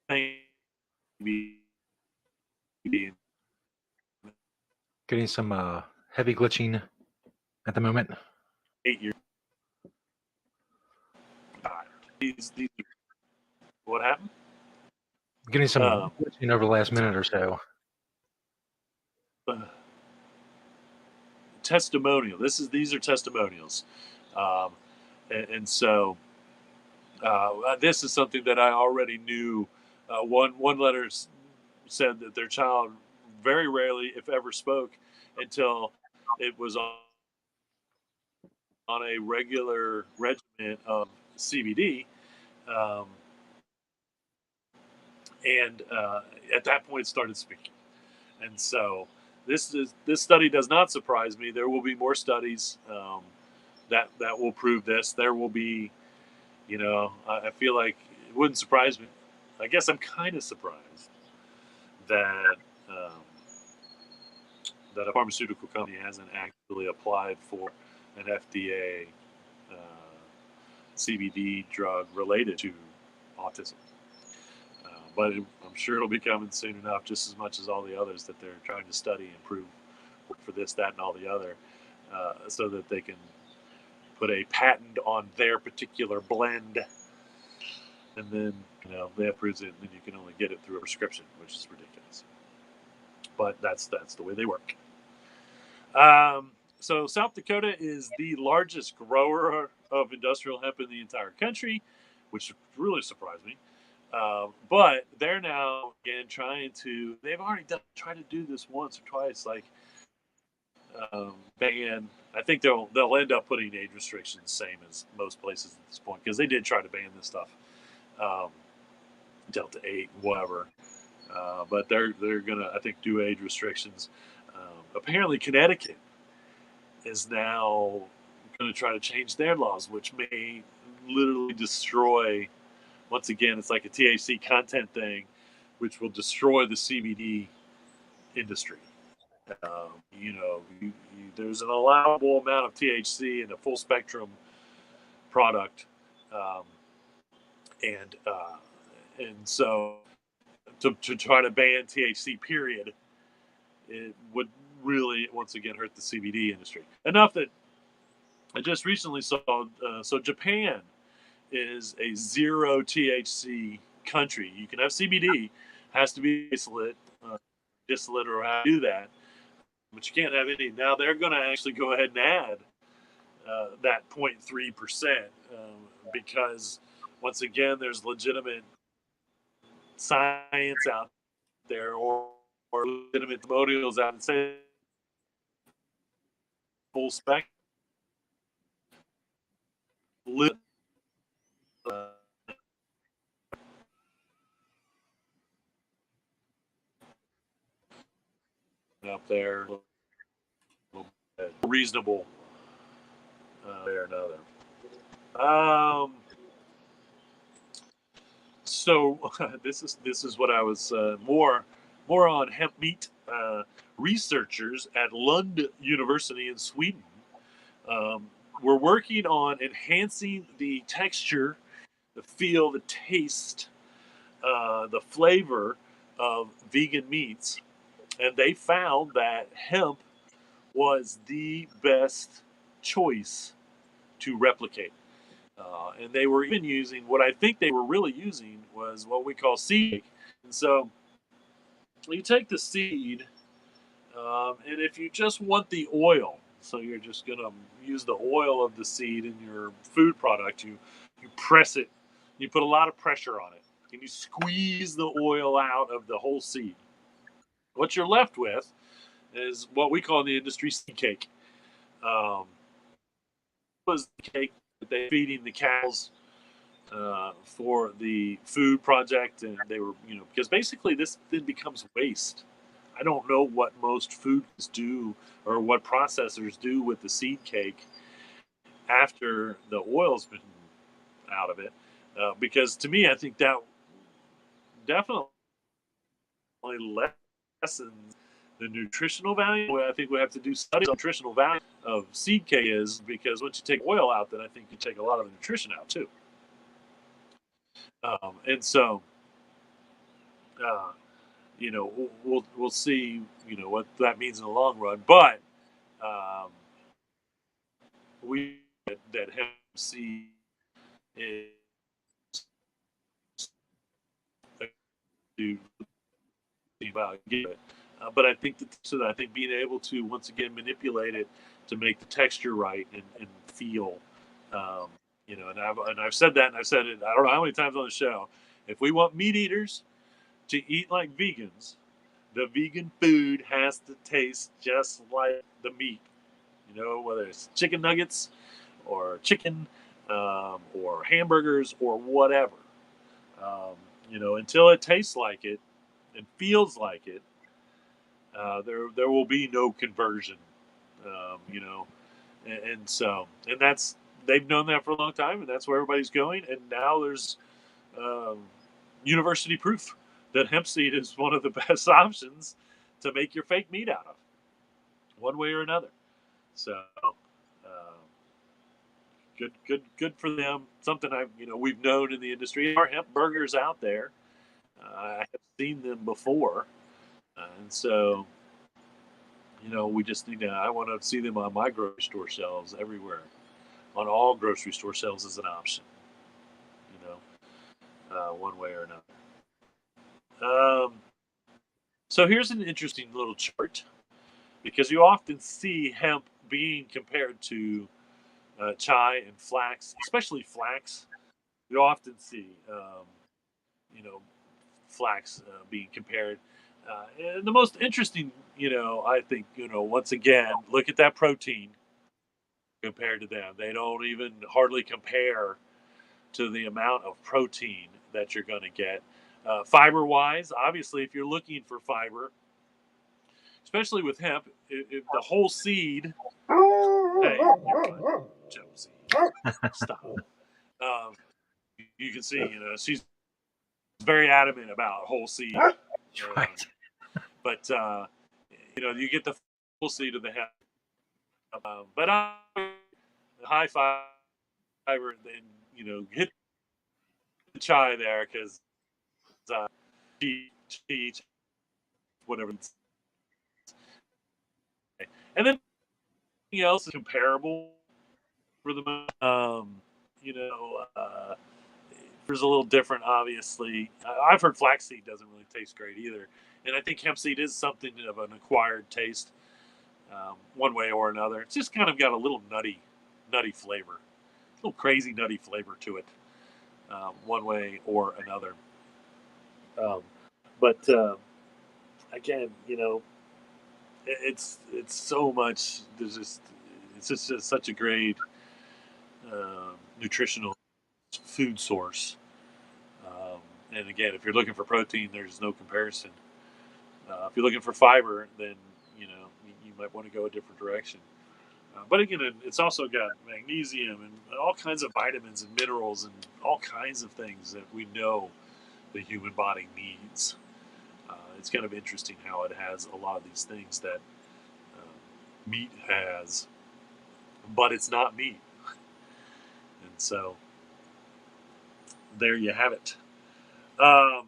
Maybe Getting some heavy glitching at the moment. 8 years. These what happened? Getting some glitching over the last minute or so. testimonial. These are testimonials, um, and so this is something that I already knew. One letter said that their child very rarely, if ever, spoke until it was on a regular regimen of CBD, um, and at that point started speaking. And so this study does not surprise me. There will be more studies that will prove this. There will be, I feel like it wouldn't surprise me. I guess I'm kind of surprised that um, that a pharmaceutical company hasn't actually applied for an FDA uh, CBD drug related to autism. But I'm sure it'll be coming soon enough, just as much as all the others that they're trying to study and prove for this, that, and all the other, so that they can put a patent on their particular blend, and then they approve it, and then you can only get it through a prescription, which is ridiculous. But that's the way they work. So South Dakota is the largest grower of industrial hemp in the entire country, which really surprised me. But they're now again trying to. They've already tried to do this once or twice, like ban. I think they'll end up putting age restrictions, same as most places at this point, because they did try to ban this stuff, um, Delta 8, whatever. But they're gonna, I think, do age restrictions. Apparently, Connecticut is now going to try to change their laws, which may literally destroy. Once again, it's like a THC content thing, which will destroy the CBD industry. There's an allowable amount of THC in a full spectrum product, um, and so to try to ban THC, period, it would really once again hurt the CBD industry. Enough that I just recently saw. So Japan is a zero THC country. You can have CBD, has to be distillate or how to do that, but you can't have any. Now they're going to actually go ahead and add that 0.3% because once again, there's legitimate science out there or legitimate testimonials out and say full spectrum uh, up there, reasonable there another. Um, so this is what I was more on hemp meat. Researchers at Lund University in Sweden um, were working on enhancing the texture, the feel, the taste, the flavor of vegan meats, and they found that hemp was the best choice to replicate. And they were even using what I think they were really using was what we call seed. And so you take the seed, and if you just want the oil, so you're just going to use the oil of the seed in your food product, you press it, you put a lot of pressure on it, and you squeeze the oil out of the whole seed. What you're left with is what we call in the industry seed cake. Um, was the cake that they feeding the cows for the food project, and they were, because basically this then becomes waste. I don't know what most foods do or what processors do with the seed cake after the oil's been out of it, because to me, I think that definitely lessens the nutritional value. I think we have to do studies on nutritional value of seed cake is because once you take oil out, then I think you take a lot of the nutrition out too. And so, uh, we'll see, what that means in the long run. But um, we that hemp seed is to about give it. But I think I think being able to once again manipulate it to make the texture right and feel, um, and I've said that, and I've said it I don't know how many times on the show. If we want meat eaters to eat like vegans, the vegan food has to taste just like the meat. Whether it's chicken nuggets or chicken or hamburgers or whatever. Until it tastes like it and feels like it, there will be no conversion. Um, you know, and that's they've known that for a long time, and that's where everybody's going. And now there's um, university proof that hemp seed is one of the best options to make your fake meat out of, one way or another. So, good for them. Something we've known in the industry. There are hemp burgers out there. I have seen them before, and so we just need to. I want to see them on my grocery store shelves everywhere. On all grocery store shelves as an option. One way or another. So here's an interesting little chart because you often see hemp being compared to chai and flax, especially flax. You often see, you know, flax being compared. And the most interesting, I think, once again, look at that protein compared to them. They don't even hardly compare to the amount of protein that you're going to get. Fiber wise, obviously, if you're looking for fiber, especially with hemp, if the whole seed, hey, you're fine, Josie, stop. Um, you can see, she's very adamant about whole seed. Right. But you get the full seed of the hemp. But high fiber, then hit the chai there because uh, she whatever. And then anything else is comparable for the most. You know, there's a little different, obviously. I've heard flaxseed doesn't really taste great either, and I think hemp seed is something of an acquired taste, one way or another. It's just kind of got a little nutty flavor, a little crazy nutty flavor to it, one way or another. Um, but again, it's so much. It's just such a great nutritional food source. And again, if you're looking for protein, there's no comparison. If you're looking for fiber, then you might want to go a different direction. But again, it's also got magnesium and all kinds of vitamins and minerals and all kinds of things that we know the human body needs. It's kind of interesting how it has a lot of these things that meat has, but it's not meat. And so there you have it. Um,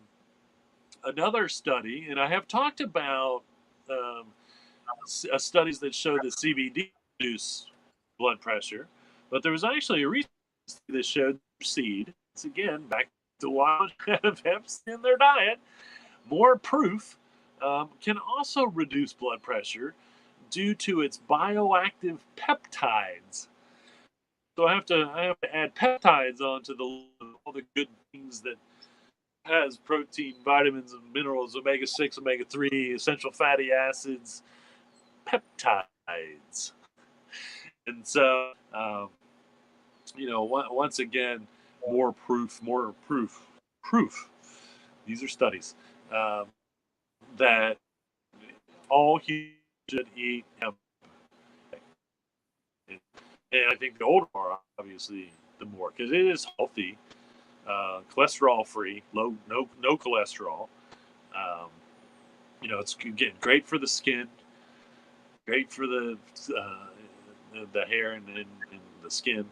Another study, and I have talked about um, studies that show that CBD reduce blood pressure, but there was actually a recent study that showed seed. It's again back to wild have hemp in their diet. More proof can also reduce blood pressure due to its bioactive peptides. So I have to add peptides onto all the good things that has protein, vitamins, and minerals, omega 6, omega 3, essential fatty acids, peptides. And so, once again, more proof. These are studies um, that all humans should eat hemp. And I think the older are obviously the more because it is healthy, cholesterol free, no cholesterol. Um, it's again great for the skin, great for the hair and the skin.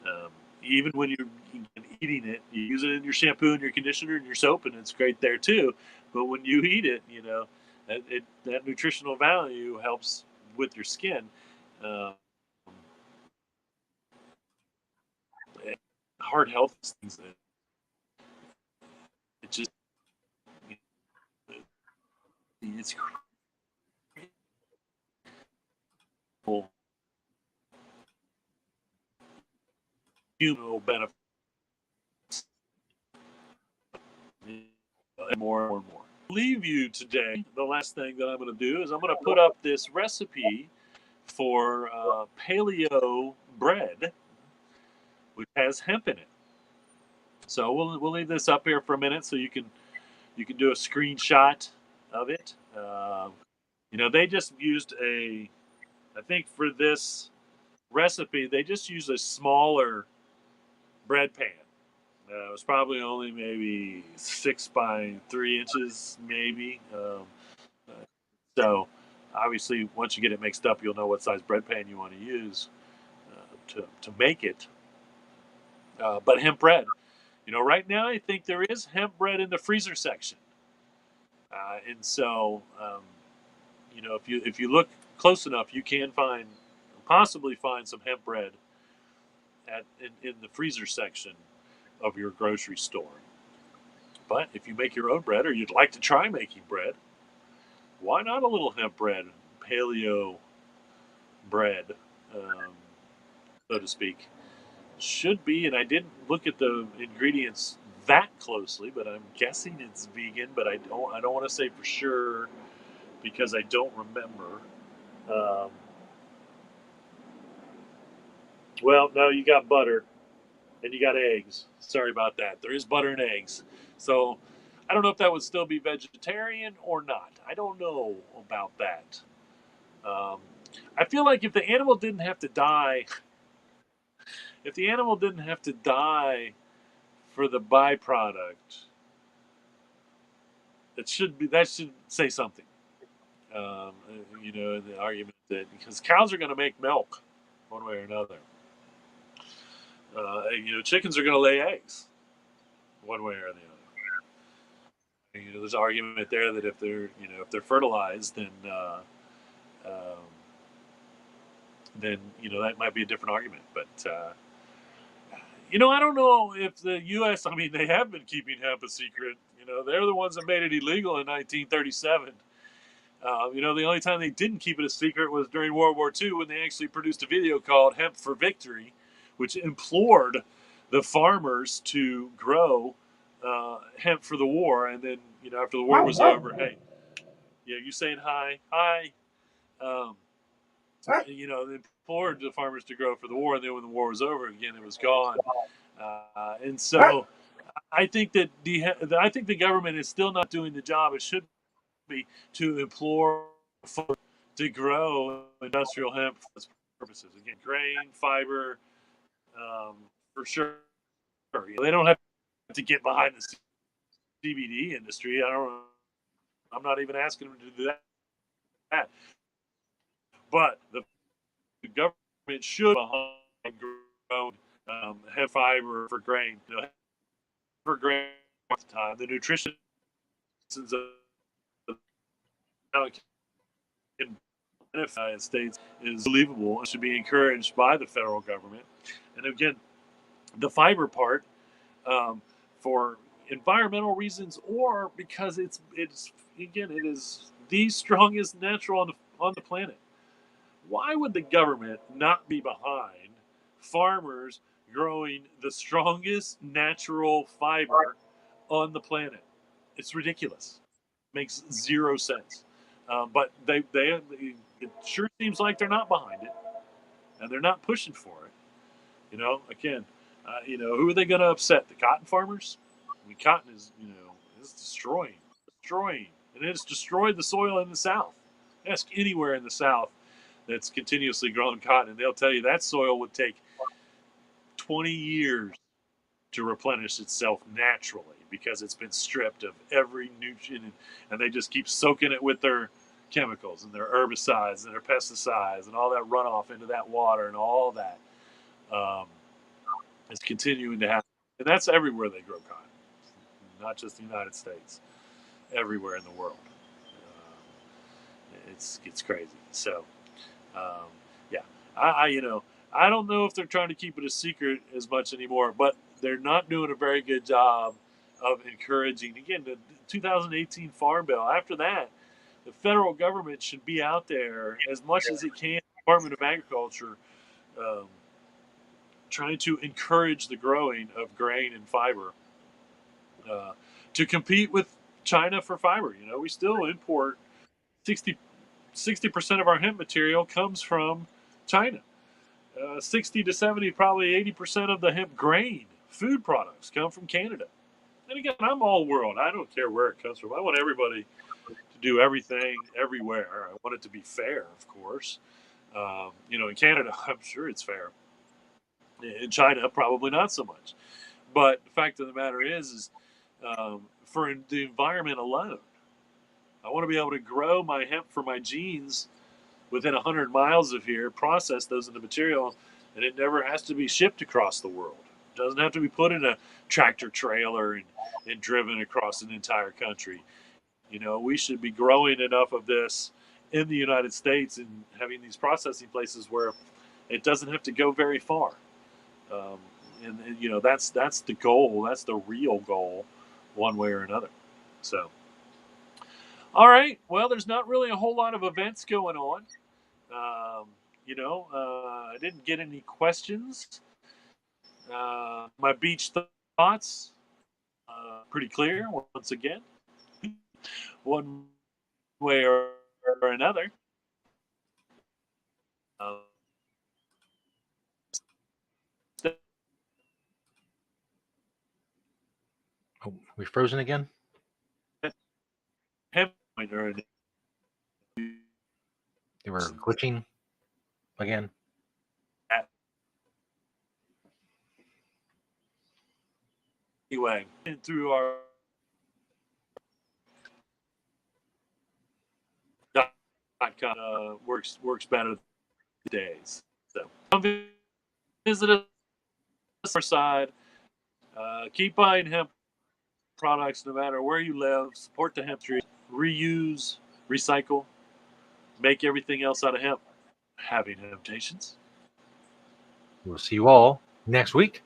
Um, Even when you're eating it, you use it in your shampoo and your conditioner and your soap, and it's great there too. But when you eat it, that nutritional value helps with your skin. Um, Heart health things that it just it's human benefits more and more. Leave you today. The last thing that I'm going to do is I'm going to put up this recipe for paleo bread, which has hemp in it. So we'll leave this up here for a minute so you can do a screenshot of it. They just used I think for this recipe they just used a smaller bread pan. It was probably only maybe 6 by 3 inches, maybe. So obviously, once you get it mixed up, you'll know what size bread pan you want to use to make it. But hemp bread, right now I think there is hemp bread in the freezer section, and so if you look close enough, you can possibly find some hemp bread in the freezer section of your grocery store. But if you make your own bread or you'd like to try making bread, why not a little hemp bread, paleo bread, so to speak? Should be, and I didn't look at the ingredients that closely, but I'm guessing it's vegan. But I don't want to say for sure because I don't remember. Um, well, no, you got butter and you got eggs. Sorry about that. There is butter and eggs. So I don't know if that would still be vegetarian or not. I don't know about that. Um, I feel like if the animal didn't have to die, if the animal didn't have to die for the byproduct, that should say something. Um, the argument that because cows are going to make milk one way or another. Chickens are going to lay eggs one way or the other. There's an argument there that if they're fertilized, um, then that might be a different argument. But I don't know if the U.S. I mean, they have been keeping hemp a secret. They're the ones that made it illegal in 1937. The only time they didn't keep it a secret was during World War II when they actually produced a video called "Hemp for Victory," which implored the farmers to grow hemp for the war. And then, after the war was over, hey, yeah, you saying hi, hi. Um, they implored the farmers to grow for the war, and then when the war was over, again, it was gone. And so, I think that the government is still not doing the job it should be to implore to grow industrial hemp for its purposes. Again, grain, fiber, for sure. They don't have to get behind the CBD industry. I'm not even asking them to do that. But the government should behind grown hemp fiber for grain. For grain at the time, the nutrition of in the United States is believable and should be encouraged by the federal government. And again, the fiber part for environmental reasons or because it is the strongest natural on the planet. Why would the government not be behind farmers growing the strongest natural fiber on the planet? It's ridiculous. Makes zero sense. But it sure seems like they're not behind it, and they're not pushing for it. Again, who are they going to upset? The cotton farmers? I mean, cotton is destroying, and it's destroyed the soil in the South. Ask anywhere in the South that's continuously growing cotton, and they'll tell you that soil would take 20 years to replenish itself naturally because it's been stripped of every nutrient, and they just keep soaking it with their chemicals and their herbicides and their pesticides and all that runoff into that water and all that. Um, is continuing to happen. And that's everywhere they grow cotton, not just the United States, everywhere in the world. It's crazy. So, um, yeah, I don't know if they're trying to keep it a secret as much anymore, but they're not doing a very good job of encouraging. Again, the 2018 Farm Bill. After that, the federal government should be out there as much as it can Department of Agriculture um, trying to encourage the growing of grain and fiber uh, to compete with China for fiber. You know, we still import 60% of our hemp material comes from China. 60 to 70, probably 80% of the hemp grain food products come from Canada. And again, I'm all world. I don't care where it comes from. I want everybody to do everything everywhere. I want it to be fair, of course. You know, in Canada, I'm sure it's fair. In China, probably not so much. But the fact of the matter is for the environment alone, I want to be able to grow my hemp for my genes within 100 miles of here, process those into material, and it never has to be shipped across the world. It doesn't have to be put in a tractor trailer and driven across an entire country. You know, we should be growing enough of this in the United States and having these processing places where it doesn't have to go very far. Um, and you know, that's the goal. That's the real goal, one way or another. So, all right. Well, there's not really a whole lot of events going on. You know, I didn't get any questions. My beach thoughts pretty clear once again, one way or another. Uh, Oh, we frozen again? They were glitching again. Anyway, through our works better days. So come visit us on our side. Keep buying hemp products no matter where you live. Support the hemp tree. Reuse, recycle, make everything else out of hemp. Having temptations. We'll see you all next week.